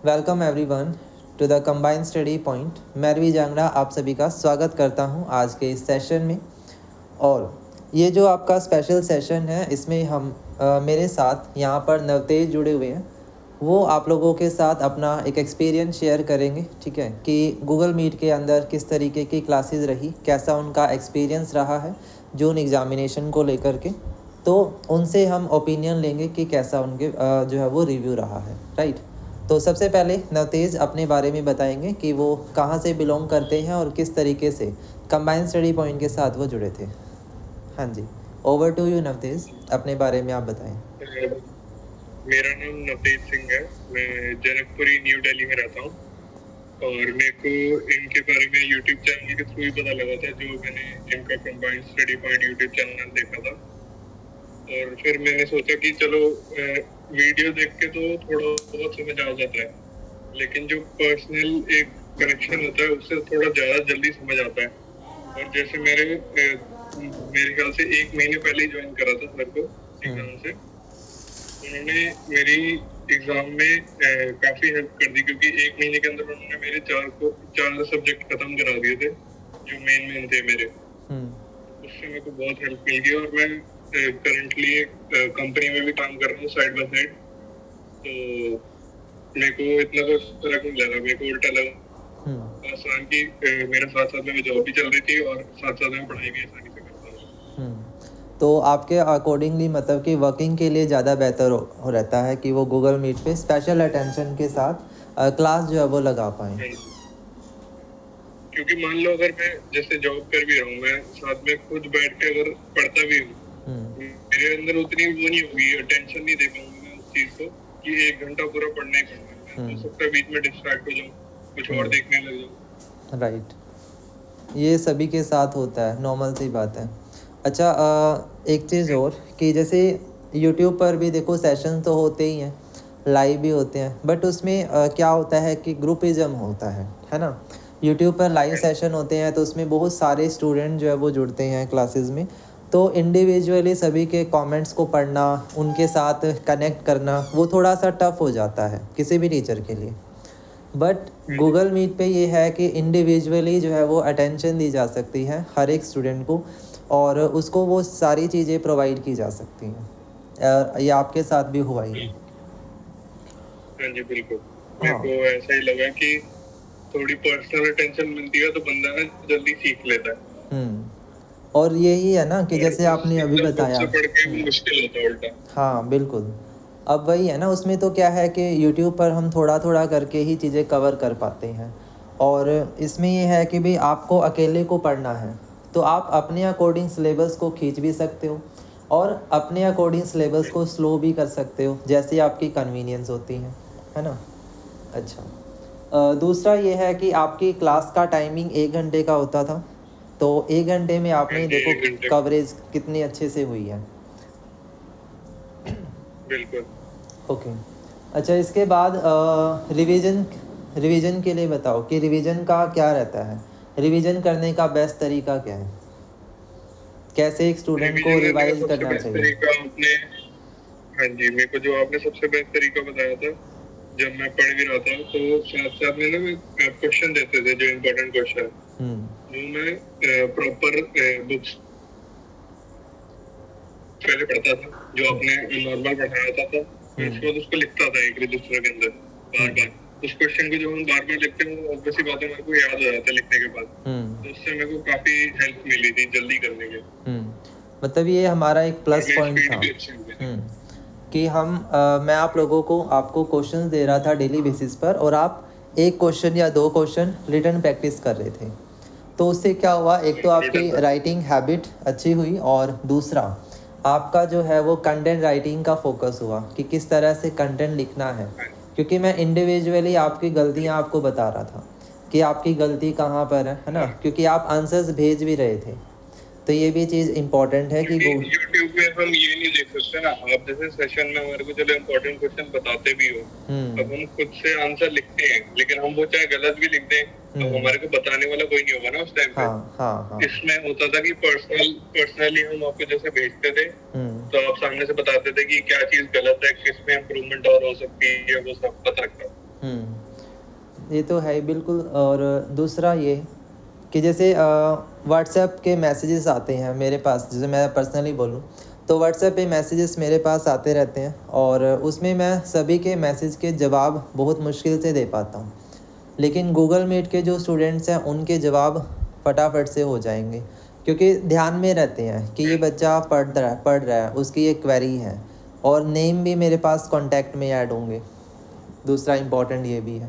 Welcome everyone to the combined study point. मैं रवि जांगड़ा आप सभी का स्वागत करता हूं आज के इस सेशन में। और ये जो आपका स्पेशल सेशन है, इसमें हम मेरे साथ यहाँ पर नवतेज जुड़े हुए हैं। वो आप लोगों के साथ अपना एक एक्सपीरियंस शेयर करेंगे, ठीक है, कि गूगल मीट के अंदर किस तरीके की क्लासेस रही, कैसा उनका एक्सपीरियंस रहा है जून एग्जामिनेशन को लेकर के। तो उनसे हम ओपिनियन लेंगे कि कैसा उनके जो है वो रिव्यू रहा है, राइट। तो सबसे पहले नवतेज अपने बारे में बताएंगे कि वो कहाँ से बिलोंग करते हैं और किस तरीके से कंबाइंड स्टडी पॉइंट के साथ वो जुड़े थे। हाँ जी, ओवर टू यू नवतेज, अपने बारे में आप बताएं। मेरा नाम नवतेज सिंह है। मैं जनकपुरी न्यू दिल्ली में रहता हूँ और मेरे को इनके बारे में यूट्यूब चैनल के थ्रू ही पता लगा था, जो मैंने इनका combined study point YouTube channel देखा था। और फिर मैंने सोचा कि चलो वीडियो देख के तो थोड़ा बहुत समझ आ जाता है, लेकिन जो पर्सनल एक कनेक्शन होता है उससे थोड़ा ज़्यादा जल्दी समझ आता है। और जैसे मेरे ख्याल से 1 महीने पहले ही ज्वाइन करा था सर को एग्जाम से। उन्होंने मेरी एग्जाम में काफी हेल्प कर दी, क्योंकि 1 महीने के अंदर उन्होंने मेरे 4 सब्जेक्ट खत्म करा दिए थे जो मेन थे मेरे। उससे मेरे को बहुत हेल्प मिल गई और मैं करंटली एक कंपनी में भी काम कर रहा हूँ साइड बाय साइड। तो मेरे को इतना कुछ फर्क नहीं लगा, मेरे को उल्टा लगा आसान की मेरे साथ साथ में जॉब भी चल रही थी और साथ साथ में पढ़ाई भी आसानी से करता हूँ। तो आपके अकॉर्डिंगली मतलब कि वर्किंग के लिए ज़्यादा बेहतर हो रहता है कि वो गूगल मीट पे स्पेशल अटेंशन के साथ क्लास जो है वो लगा पाएँ। क्योंकि मान लो अगर मैं जैसे जॉब कर भी रहा हूँ, मैं साथ में खुद बैठ के अगर पढ़ता भी हूँ, मेरे अंदर उतनी वो नहीं होगी, अटेंशन नहीं दे पाऊंगा मैं उस चीज को कि 1 घंटा पूरा पढ़ना ही पड़ना है। हो सकता है बीच में डिस्ट्रैक्ट हो जाऊँ, कुछ और देखने लग जाऊँ। राइट, ये सभी के साथ होता है, नॉर्मल सी बात है। अच्छा, एक चीज़ और कि जैसे यूट्यूब पर भी देखो सेशन तो होते ही हैं, लाइव भी होते हैं, बट उसमें क्या होता है कि ग्रुपिज्म होता है ना। यूट्यूब पर लाइव सेशन होते हैं तो उसमें बहुत सारे स्टूडेंट जो है वो जुड़ते हैं क्लासेस में। तो इंडिविजुअली सभी के कमेंट्स को पढ़ना, उनके साथ कनेक्ट करना, वो थोड़ा सा टफ हो जाता है किसी भी टीचर के लिए। बट गूगल मीट पे ये है कि इंडिविजुअली जो है वो अटेंशन दी जा सकती है हर एक स्टूडेंट को, और उसको वो सारी चीज़ें प्रोवाइड की जा सकती हैं। ये आपके साथ भी हुआ ही है। हाँ जी, बिल्कुल। मेरे को ऐसा ही लगा कि थोड़ी पर्सनल अटेंशन मिलती है तो बंदा ना जल्दी सीख लेता है। और यही है ना कि जैसे आपने अभी बताया, पढ़ के मुश्किल होता है उल्टा। हाँ बिल्कुल। अब वही है ना, उसमें तो क्या है कि यूट्यूब पर हम थोड़ा थोड़ा करके ही चीज़ें कवर कर पाते हैं, और इसमें ये है कि भाई आपको अकेले को पढ़ना है तो आप अपने अकॉर्डिंग सिलेबस को खींच भी सकते हो और अपने अकॉर्डिंग सिलेबस को स्लो भी कर सकते हो, जैसे आपकी कन्वीनियंस होती है ना। अच्छा, दूसरा ये है कि आपकी क्लास का टाइमिंग 1 घंटे का होता था, तो 1 घंटे में आपने देखो कवरेज कितनी अच्छे से हुई है। बिल्कुल। ओके, अच्छा, इसके बाद रिवीजन के लिए बताओ कि रिवीजन का क्या रहता है, रिवीजन करने का बेस्ट तरीका क्या है, कैसे एक स्टूडेंट को रिवाइज करना चाहिए। हाँ जी, मेरे को जो आपने सबसे बेस्ट तरीका बताया था, जब मैं पढ़ भी रहा था तो साथ साथ में ना क्वेश्चन देते थे, जो इम्पोर्टेंट क्वेश्चन जो मैं प्रॉपर बुक्स पहले पढ़ता था, जो आपने नॉर्मल पढ़ाया था फिर उसके बाद उसको लिखता था एक रजिस्टर के अंदर बार बार। उस क्वेश्चन को जब हम बार बार लिखते हैं वो ऑब्वियसली बात है मेरे को याद हो जाता है लिखने के बाद। तो उससे मेरे को काफी हेल्प मिली थी जल्दी करने के। मतलब ये हमारा एक प्लस पॉइंट था कि मैं आप लोगों को आपको क्वेश्चन दे रहा था डेली बेसिस पर, और आप एक क्वेश्चन या 2 क्वेश्चन रिटन प्रैक्टिस कर रहे थे। तो उससे क्या हुआ, एक तो आपकी राइटिंग हैबिट अच्छी हुई, और दूसरा आपका जो है वो कंटेंट राइटिंग का फोकस हुआ कि किस तरह से कंटेंट लिखना है, क्योंकि मैं इंडिविजुअली आपकी गलतियां आपको बता रहा था कि आपकी गलती कहाँ पर है ना, क्योंकि आप आंसर्स भेज भी रहे थे। तो ये भी चीज़ इम्पोर्टेंट है कि यूट्यूब पे हम ये नहीं देख सकते ना, आप जैसे सेशन में हमारे को चलो इम्पोर्टेंट क्वेश्चन बताते भी हो, अब हम खुद से आंसर लिखते हैं, लेकिन हम वो चाहे गलत भी लिख दें तो हमारे को बताने वाला कोई नहीं होगा ना उस टाइम पे। इसमें होता था कि पर्सनली हम आपको जैसे भेजते थे तो आप सामने से बताते थे कि क्या चीज गलत है, किसमें इम्प्रूवमेंट और हो सकती है, वो सब पता लगता। ये तो है ही बिल्कुल। और दूसरा ये कि जैसे व्हाट्सएप के मैसेजेस आते हैं मेरे पास, जैसे मैं पर्सनली बोलूँ तो व्हाट्सएप पे मैसेजेस मेरे पास आते रहते हैं और उसमें मैं सभी के मैसेज के जवाब बहुत मुश्किल से दे पाता हूँ। लेकिन गूगल मीट के जो स्टूडेंट्स हैं उनके जवाब फटाफट से हो जाएंगे, क्योंकि ध्यान में रहते हैं कि ये बच्चा पढ़ रहा है, उसकी एक क्वेरी है, और नेम भी मेरे पास कांटेक्ट में ऐड होंगे। दूसरा इम्पोर्टेंट ये भी है।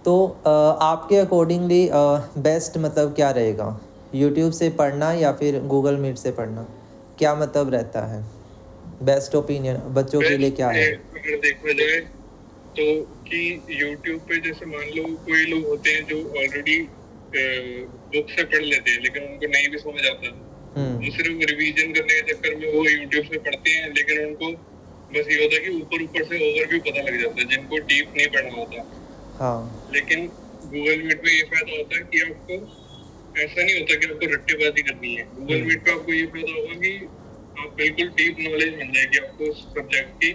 तो आपके अकॉर्डिंगली बेस्ट मतलब क्या रहेगा, यूट्यूब से पढ़ना या फिर गूगल मीट से पढ़ना? क्या मतलब रहता है, बेस्ट ओपिनियन बच्चों के लिए क्या है? अगर देखा जाए तो कि YouTube पे जैसे मान लो कोई लोग होते हैं जो ऑलरेडी बुक से पढ़ लेते हैं लेकिन उनको नहीं भी समझ आता, वो सिर्फ रिवीजन करने के चक्कर में वो YouTube से पढ़ते हैं, लेकिन उनको बस ये होता है कि ऊपर ऊपर से ओवरव्यू पता लग जाता है, जिनको डीप नहीं पढ़ना होता। हाँ। लेकिन गूगल मीट में ये फायदा होता है कि आपको ऐसा नहीं होता कि आपको रट्टेबाजी करनी है। गूगल मीट पे आपको ये फायदा होगा कि आप बिल्कुल डीप नॉलेज मिल जाएगी आपको उस सब्जेक्ट की,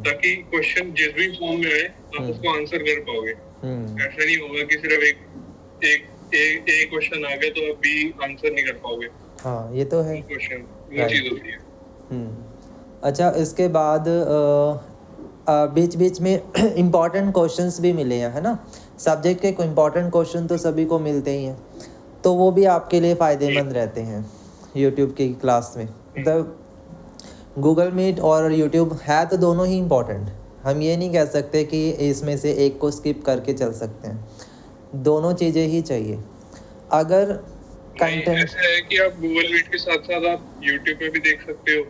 ताकि क्वेश्चन जिस भी फॉर्म में आए आप उसको आंसर कर पाओगे। ऐसा नहीं होगा कि सिर्फ एक क्वेश्चन आ गया तो आप भी आंसर नहीं कर पाओगे। हाँ, ये तो है क्वेश्चन, वो चीज होती है। अच्छा, इसके बाद बीच बीच में इम्पॉर्टेंट क्वेश्चंस भी मिले हैं, है ना? सब्जेक्ट के कोई इम्पॉर्टेंट क्वेश्चन तो सभी को मिलते ही हैं, तो वो भी आपके लिए फ़ायदेमंद रहते हैं यूट्यूब की क्लास में। मतलब गूगल मीट और यूट्यूब है तो दोनों ही इम्पॉर्टेंट, हम ये नहीं कह सकते कि इसमें से एक को स्किप करके चल सकते हैं, दोनों चीज़ें ही चाहिए। अगर कंटेंट ऐसा है कि आप गूगल मीट के साथ साथ आप यूट्यूब पे भी देख सकते हो।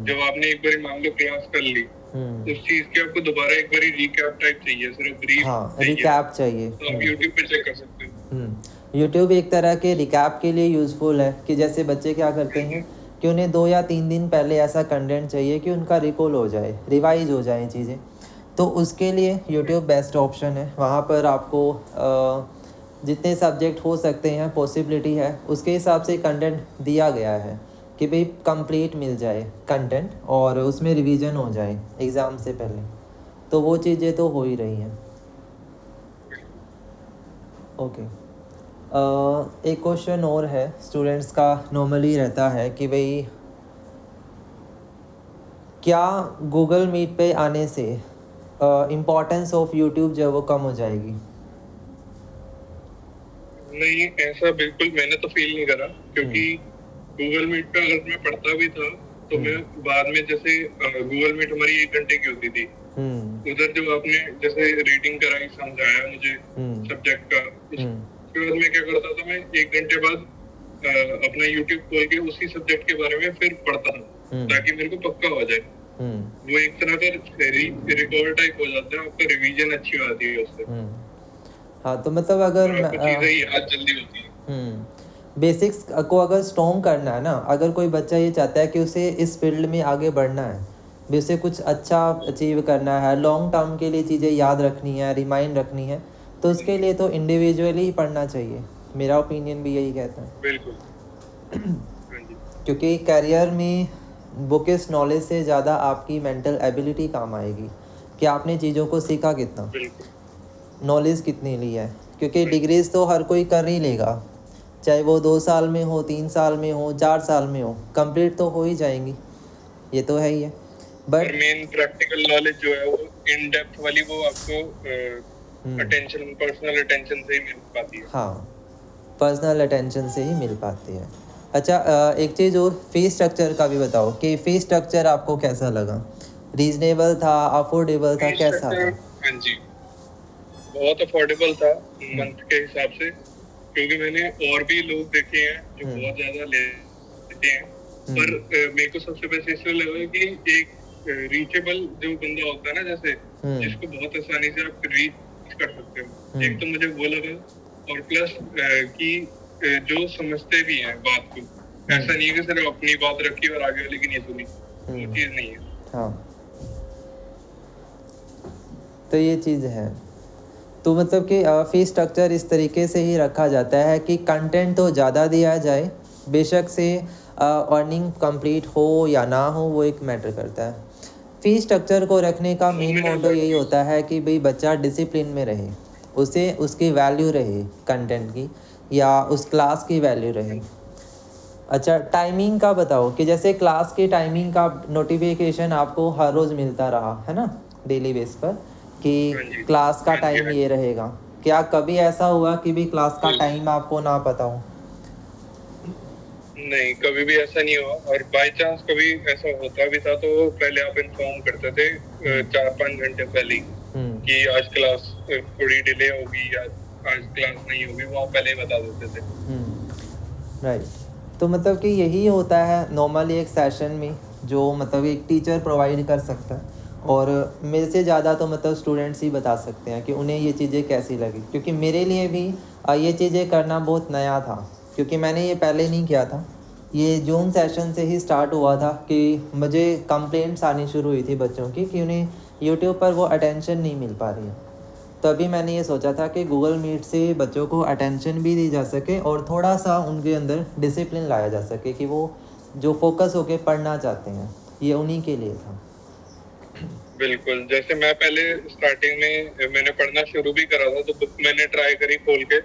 जब आपने एक बार मान लो क्लास कर ली, उस चीज की आपको दोबारा एक बार रिकैप टाइप चाहिए, सिर्फ ब्रीफ रिकैप चाहिए, तो आप यूट्यूब पे चेक कर सकते हो। यूट्यूब एक तरह के रिकैप के लिए यूज़फुल है कि जैसे बच्चे क्या करते हैं कि उन्हें 2 या 3 दिन पहले ऐसा कंटेंट चाहिए कि उनका रिकॉल हो जाए, रिवाइज हो जाए चीज़ें, तो उसके लिए यूट्यूब बेस्ट ऑप्शन है। वहाँ पर आपको जितने सब्जेक्ट हो सकते हैं पॉसिबिलिटी है उसके हिसाब से कंटेंट दिया गया है कि भाई कंप्लीट मिल जाए कंटेंट और उसमें रिवीजन हो जाए एग्ज़ाम से पहले, तो वो चीज़ें तो हो ही रही हैं। ओके, एक क्वेश्चन और है स्टूडेंट्स का नॉर्मली रहता है कि भाई क्या गूगल मीट पे आने से इम्पोर्टेंस ऑफ यूट्यूब जो है वो कम हो जाएगी? नहीं, ऐसा बिल्कुल मैंने तो फील नहीं करा, क्योंकि गूगल मीट पे अगर मैं पढ़ता भी था तो मैं बाद में जैसे गूगल मीट हमारी 1 घंटे की होती थी, उधर जो आपने जैसे रीडिंग कराई, समझाया मुझे सब्जेक्ट का, उसके बाद मैं क्या करता था, मैं 1 घंटे बाद अपना यूट्यूब खोल के उसी सब्जेक्ट के बारे में फिर पढ़ता था ताकि मेरे को पक्का हो जाए। वो एक तरह का रिकॉर्ड टाइप हो जाता है, आपका रिवीजन अच्छी हो जाती है उससे। हाँ, तो मतलब अगर याद जल्दी होती है। बेसिक्स को अगर स्ट्रॉन्ग करना है ना, अगर कोई बच्चा ये चाहता है कि उसे इस फील्ड में आगे बढ़ना है, भी उसे कुछ अच्छा अचीव करना है, लॉन्ग टर्म के लिए चीज़ें याद रखनी है, रिमाइंड रखनी है, तो उसके लिए तो इंडिविजुअली ही पढ़ना चाहिए। मेरा ओपिनियन भी यही कहता है। बिल्कुल। क्योंकि करियर में बुकिश नॉलेज से ज़्यादा आपकी मेंटल एबिलिटी काम आएगी कि आपने चीज़ों को सीखा कितना, नॉलेज कितनी ली है। क्योंकि डिग्रीज तो हर कोई कर ही लेगा, चाहे वो 2 साल में हो, 3 साल में हो, 4 साल में हो, कंप्लीट तो हो ही जाएंगी, ये तो है ही है। बट मेन प्रैक्टिकल नॉलेज जो है वो इन डेप्थ वाली वो आपको अटेंशन, पर्सनल अटेंशन से ही मिल पाती है। हाँ, पर्सनल अटेंशन से ही मिल पाती है। अच्छा, एक चीज़ और, फीस स्ट्रक्चर का भी बताओ कि फीस स्ट्रक्चर आपको कैसा लगा? रीजनेबल था, अफोर्डेबल था, कैसा था? हाँ जी, बहुत अफोर्डेबल था मंथ के हिसाब से, क्योंकि मैंने और भी लोग देखे हैं जो बहुत ज्यादा लेते हैं, पर मेरे को सबसे बेस्ट इसलिए लगा कि एक रीचेबल जो बंदा होता है ना, जैसे जिसको बहुत आसानी से आप रीच कर सकते हो, एक तो मुझे वो लगा, और प्लस कि जो समझते भी हैं बात को, ऐसा नहीं है कि सिर्फ अपनी बात रखी और आगे वाले की नहीं सुनी, वो चीज नहीं है। हाँ, तो ये चीज़ है। तो मतलब कि फीस स्ट्रक्चर इस तरीके से ही रखा जाता है कि कंटेंट तो ज़्यादा दिया जाए, बेशक से अर्निंग कंप्लीट हो या ना हो, वो एक मैटर करता है। फीस स्ट्रक्चर को रखने का वो मेन मैंने मोटो यही notice- होता है कि भाई बच्चा डिसिप्लिन में रहे, उसे उसकी वैल्यू रहे कंटेंट की, या उस क्लास की वैल्यू रहे। अच्छा, टाइमिंग का बताओ कि जैसे क्लास की टाइमिंग का नोटिफिकेशन आपको हर रोज़ मिलता रहा है ना, डेली बेस पर, कि हाँ जी, क्लास का हाँ जी, टाइम हाँ ये रहेगा। क्या कभी ऐसा हुआ कि भी क्लास का जी। टाइम आपको ना पता हो? नहीं, कभी भी ऐसा नहीं हुआ, और बाय चांस कभी ऐसा होता भी था तो पहले आप इन्फॉर्म करते थे 4-5 घंटे पहले ही हम्म कि आज क्लास थोड़ी डिले होगी या आज क्लास नहीं होगी, वो आप पहले ही बता देते थे। राइट। तो मतलब कि यही होता है नॉर्मली एक सेशन में, जो मतलब एक टीचर प्रोवाइड कर सकता है, और मेरे से ज़्यादा तो मतलब स्टूडेंट्स ही बता सकते हैं कि उन्हें ये चीज़ें कैसी लगी, क्योंकि मेरे लिए भी ये चीज़ें करना बहुत नया था, क्योंकि मैंने ये पहले नहीं किया था। ये जून सेशन से ही स्टार्ट हुआ था कि मुझे कंप्लेंट्स आनी शुरू हुई थी बच्चों की कि उन्हें यूट्यूब पर वो अटेंशन नहीं मिल पा रही है। तभी मैंने ये सोचा था कि गूगल मीट से बच्चों को अटेंशन भी दी जा सके और थोड़ा सा उनके अंदर डिसिप्लिन लाया जा सके कि वो जो फोकस होके पढ़ना चाहते हैं, ये उन्हीं के लिए था। बिल्कुल, जैसे मैं पहले स्टार्टिंग में मैंने पढ़ना शुरू भी करा था तो बुक मैंने ट्राई करी खोल के,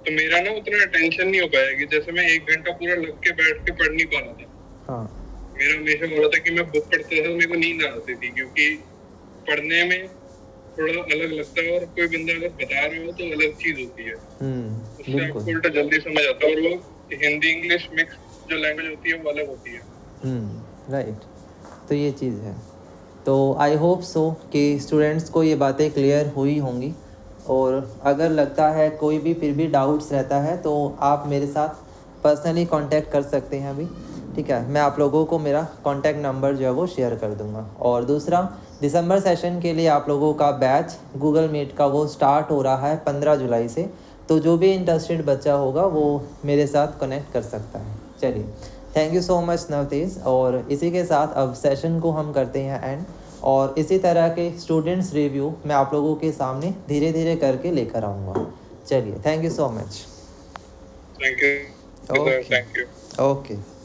तो मेरा ना उतना अटेंशन नहीं हो पाया कि जैसे मैं 1 घंटा पूरा लग के बैठ के पढ़ नहीं पा रहा था। हाँ। मेरा हमेशा हो रहा था कि मैं बुक पढ़ता था तो मेरे को नींद आ जाती थी, क्योंकि पढ़ने में थोड़ा अलग लगता है और कोई बंदा अगर बता रहा हो तो अलग चीज होती है, उससे बिल्कुल। आपको उल्टा जल्दी समझ आता है, और वो हिंदी इंग्लिश मिक्स जो लैंग्वेज होती है वो अलग होती है। राइट। तो ये चीज़ है। तो आई होप सो कि स्टूडेंट्स को ये बातें क्लियर हुई होंगी, और अगर लगता है कोई भी फिर भी डाउट्स रहता है तो आप मेरे साथ पर्सनली कांटेक्ट कर सकते हैं अभी। ठीक है, मैं आप लोगों को मेरा कांटेक्ट नंबर जो है वो शेयर कर दूंगा। और दूसरा, दिसंबर सेशन के लिए आप लोगों का बैच गूगल मीट का वो स्टार्ट हो रहा है 15 जुलाई से, तो जो भी इंटरेस्टेड बच्चा होगा वो मेरे साथ कनेक्ट कर सकता है। चलिए, thank you so much Navtej. और इसी के साथ अब सेशन को हम करते हैं एंड, और इसी तरह के स्टूडेंट्स रिव्यू मैं आप लोगों के सामने धीरे धीरे करके लेकर आऊँगा। चलिए, thank you so much. Thank you, okay thank you. Okay.